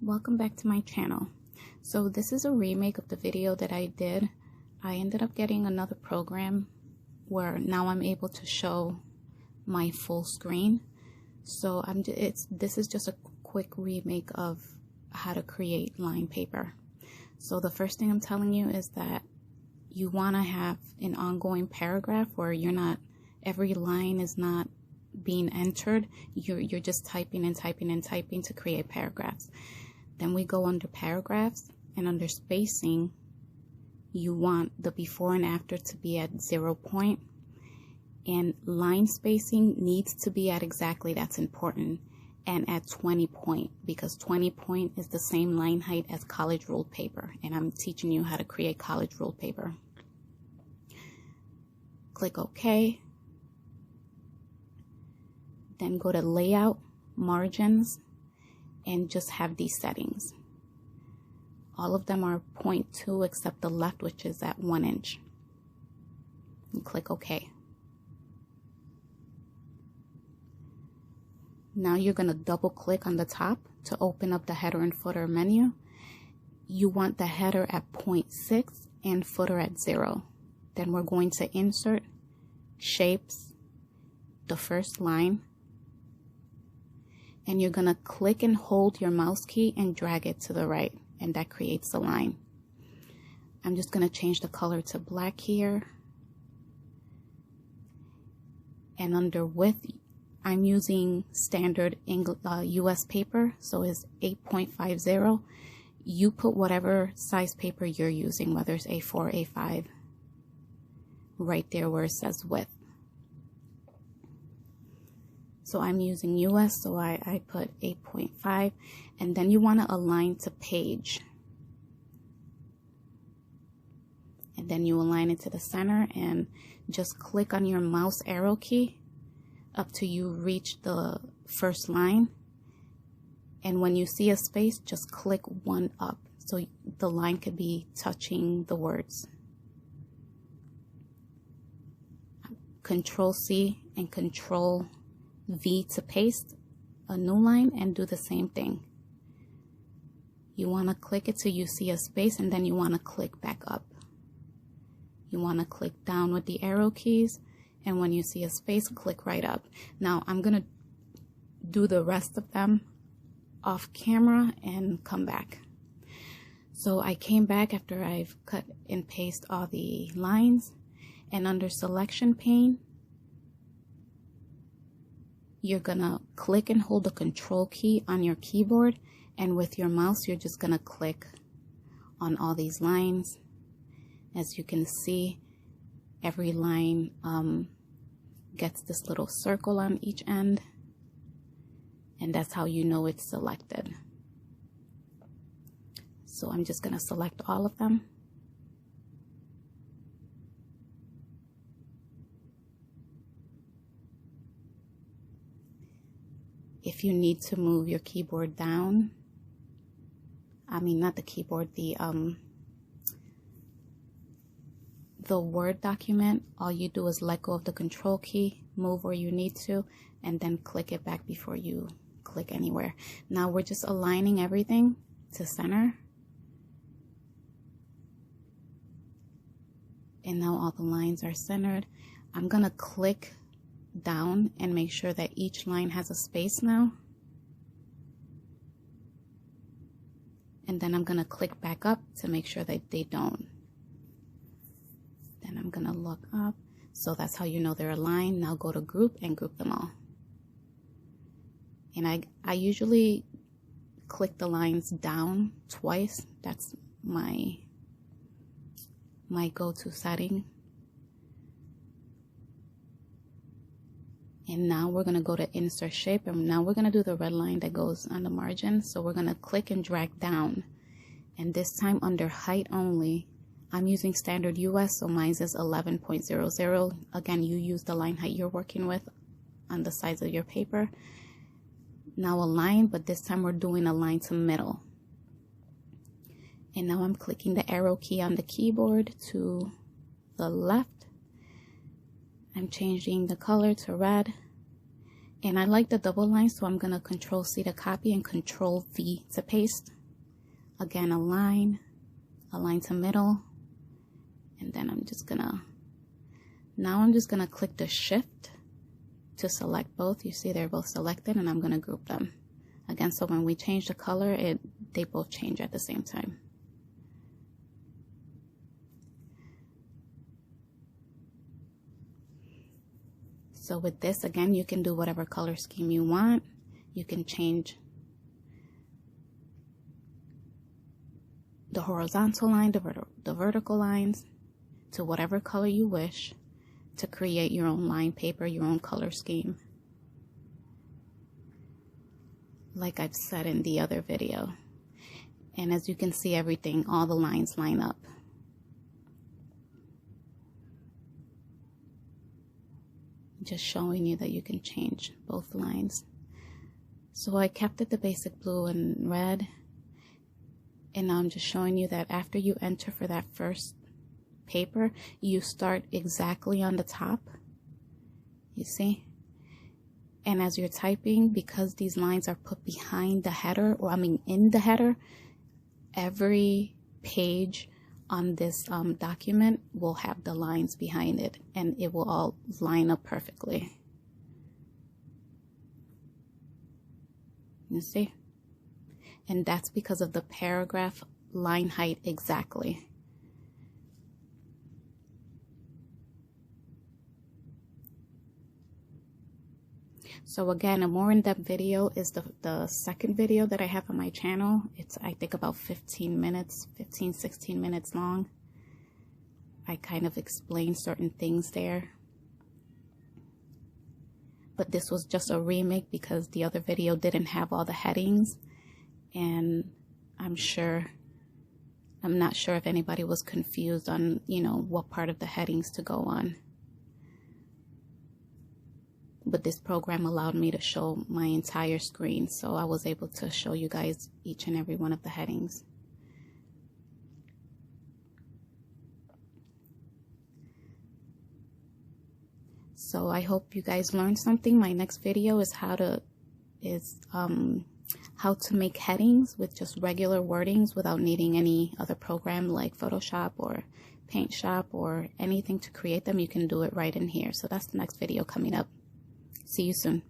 Welcome back to my channel. So this is a remake of the video that I did. I ended up getting another program where now I'm able to show my full screen. So this is just a quick remake of how to create line paper. So the first thing I'm telling you is that you want to have an ongoing paragraph where every line is not being entered. You're just typing and typing and typing to create paragraphs. Then we go under paragraphs, and under spacing you want the before and after to be at 0 point, and line spacing needs to be at exactly, that's important, and at 20 point, because 20 point is the same line height as college ruled paper, and I'm teaching you how to create college ruled paper. Click OK. Then go to layout, margins, and just have these settings. All of them are 0.2 except the left, which is at 1 inch. And click OK. Now you're going to double click on the top to open up the header and footer menu. You want the header at 0.6 and footer at 0. Then we're going to insert shapes, the first line, and you're going to click and hold your mouse key and drag it to the right, and that creates a line. I'm just going to change the color to black here, and under width I'm using standard US paper, so it's 8.50. You put whatever size paper you're using, whether it's A4, A5, right there where it says width. So I'm using US, so I put 8.5, and then you want to align to page. And then you align it to the center and just click on your mouse arrow key up till you reach the first line. And when you see a space, just click one up so the line could be touching the words. Control C and Control V to paste a new line and do the same thing. You want to click it till you see a space, and then you want to click back up. You want to click down with the arrow keys, and when you see a space, click right up. Now I'm going to do the rest of them off camera and come back. So I came back after I've cut and paste all the lines, and under selection pane you're gonna click and hold the control key on your keyboard, and with your mouse you're just gonna click on all these lines. As you can see, every line gets this little circle on each end, and that's how you know it's selected. So I'm just gonna select all of them. If you need to move your keyboard down, not the keyboard, the Word document, all you do is let go of the control key, move where you need to, and then click it back before you click anywhere. Now we're just aligning everything to center. And now all the lines are centered. I'm gonna click down and make sure that each line has a space now, and then I'm gonna click back up to make sure that they don't. Then I'm gonna look up, so that's how you know they're aligned. Now go to group and group them all, and I usually click the lines down twice. That's my go-to setting. And now we're going to go to insert shape, and now we're going to do the red line that goes on the margin. So we're going to click and drag down, and this time under height only, I'm using standard US, so mine is 11.00. Again, you use the line height you're working with on the size of your paper. Now align, but this time we're doing align to middle. And now I'm clicking the arrow key on the keyboard to the left. I'm changing the color to red, And I like the double line, so I'm going to Control C to copy and Control V to paste. Again, a line to middle, and then I'm just gonna click the Shift to select both. You see they're both selected, and I'm gonna group them. Again, so when we change the color, they both change at the same time. So with this, again, you can do whatever color scheme you want. You can change the horizontal line, the vertical lines to whatever color you wish to create your own line paper, your own color scheme. Like I've said in the other video. And as you can see, everything, all the lines line up. Just showing you that you can change both lines. So I kept it the basic blue and red. And now I'm just showing you that after you enter for that first paper, you start exactly on the top. You see? And as you're typing, because these lines are put behind the header, or in the header, every page on this document will have the lines behind it, and it will all line up perfectly. You see? And that's because of the paragraph line height exactly. So again, a more in-depth video is the second video that I have on my channel. It's, I think, about 16 minutes long. I kind of explain certain things there. But this was just a remake because the other video didn't have all the headings. And I'm not sure if anybody was confused on, what part of the headings to go on. But this program allowed me to show my entire screen, so I was able to show you guys each and every one of the headings. So I hope you guys learned something. My next video is how to make headings with just regular wordings without needing any other program like Photoshop or Paint Shop or anything to create them. You can do it right in here. So that's the next video coming up. See you soon.